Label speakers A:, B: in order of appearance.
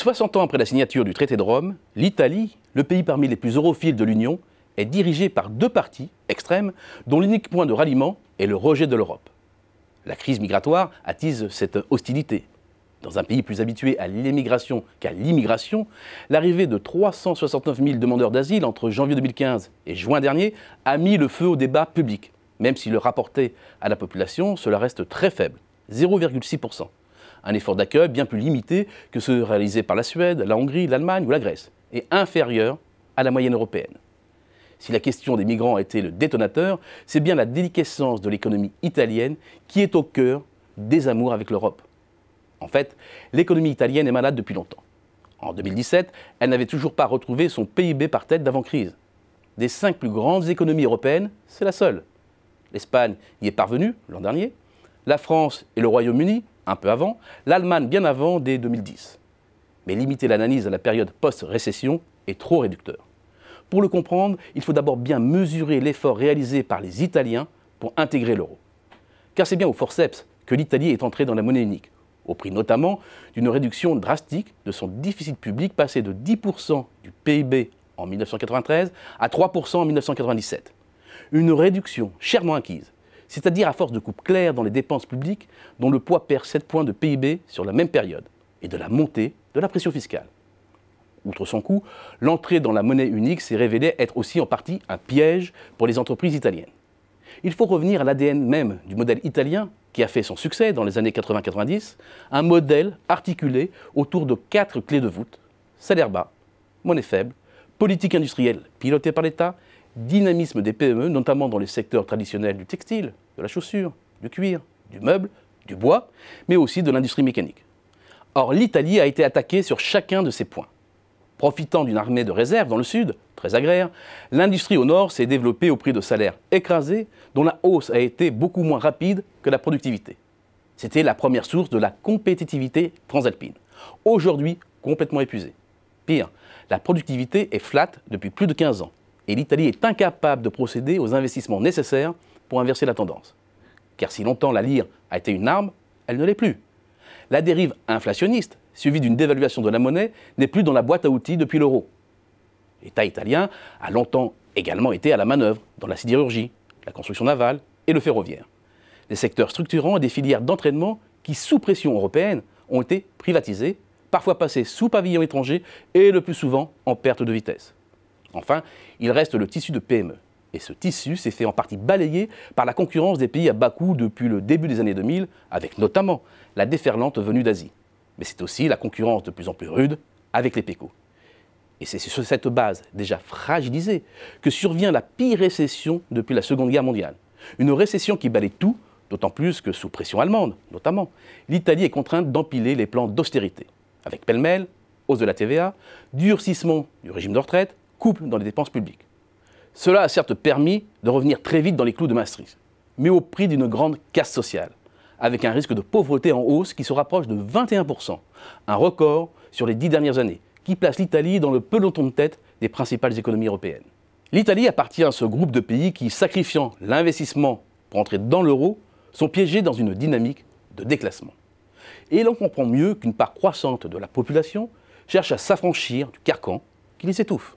A: 60 ans après la signature du traité de Rome, l'Italie, le pays parmi les plus europhiles de l'Union, est dirigée par deux partis extrêmes dont l'unique point de ralliement est le rejet de l'Europe. La crise migratoire attise cette hostilité. Dans un pays plus habitué à l'émigration qu'à l'immigration, l'arrivée de 369 000 demandeurs d'asile entre janvier 2015 et juin dernier a mis le feu au débat public, même si le rapporté à la population, cela reste très faible, 0,6%. Un effort d'accueil bien plus limité que ceux réalisés par la Suède, la Hongrie, l'Allemagne ou la Grèce, et inférieur à la moyenne européenne. Si la question des migrants a été le détonateur, c'est bien la déliquescence de l'économie italienne qui est au cœur des amours avec l'Europe. En fait, l'économie italienne est malade depuis longtemps. En 2017, elle n'avait toujours pas retrouvé son PIB par tête d'avant-crise. Des 5 plus grandes économies européennes, c'est la seule. L'Espagne y est parvenue l'an dernier, la France et le Royaume-Uni un peu avant, l'Allemagne bien avant, dès 2010. Mais limiter l'analyse à la période post-récession est trop réducteur. Pour le comprendre, il faut d'abord bien mesurer l'effort réalisé par les Italiens pour intégrer l'euro. Car c'est bien au forceps que l'Italie est entrée dans la monnaie unique, au prix notamment d'une réduction drastique de son déficit public passé de 10% du PIB en 1993 à 3% en 1997. Une réduction chèrement acquise, c'est-à-dire à force de coupes claires dans les dépenses publiques dont le poids perd 7 points de PIB sur la même période et de la montée de la pression fiscale. Outre son coût, l'entrée dans la monnaie unique s'est révélée être aussi en partie un piège pour les entreprises italiennes. Il faut revenir à l'ADN même du modèle italien qui a fait son succès dans les années 80-90, un modèle articulé autour de 4 clés de voûte: salaire bas, monnaie faible, politique industrielle pilotée par l'État, dynamisme des PME, notamment dans les secteurs traditionnels du textile, de la chaussure, du cuir, du meuble, du bois, mais aussi de l'industrie mécanique. Or, l'Italie a été attaquée sur chacun de ces points. Profitant d'une armée de réserve dans le sud, très agraire, l'industrie au nord s'est développée au prix de salaires écrasés, dont la hausse a été beaucoup moins rapide que la productivité. C'était la première source de la compétitivité transalpine, aujourd'hui complètement épuisée. Pire, la productivité est flat depuis plus de 15 ans, et l'Italie est incapable de procéder aux investissements nécessaires pour inverser la tendance. Car si longtemps la lire a été une arme, elle ne l'est plus. La dérive inflationniste, suivie d'une dévaluation de la monnaie, n'est plus dans la boîte à outils depuis l'euro. L'État italien a longtemps également été à la manœuvre dans la sidérurgie, la construction navale et le ferroviaire. Des secteurs structurants et des filières d'entraînement qui, sous pression européenne, ont été privatisés, parfois passés sous pavillon étranger et le plus souvent en perte de vitesse. Enfin, il reste le tissu de PME. Et ce tissu s'est fait en partie balayer par la concurrence des pays à bas coût depuis le début des années 2000, avec notamment la déferlante venue d'Asie. Mais c'est aussi la concurrence de plus en plus rude avec les PECO. Et c'est sur cette base déjà fragilisée que survient la pire récession depuis la Seconde Guerre mondiale. Une récession qui balaye tout, d'autant plus que sous pression allemande, notamment, l'Italie est contrainte d'empiler les plans d'austérité, avec pêle-mêle, hausse de la TVA, durcissement du régime de retraite, coupe dans les dépenses publiques. Cela a certes permis de revenir très vite dans les clous de Maastricht, mais au prix d'une grande casse sociale, avec un risque de pauvreté en hausse qui se rapproche de 21%, un record sur les 10 dernières années, qui place l'Italie dans le peloton de tête des principales économies européennes. L'Italie appartient à ce groupe de pays qui, sacrifiant l'investissement pour entrer dans l'euro, sont piégés dans une dynamique de déclassement. Et l'on comprend mieux qu'une part croissante de la population cherche à s'affranchir du carcan qui les étouffe.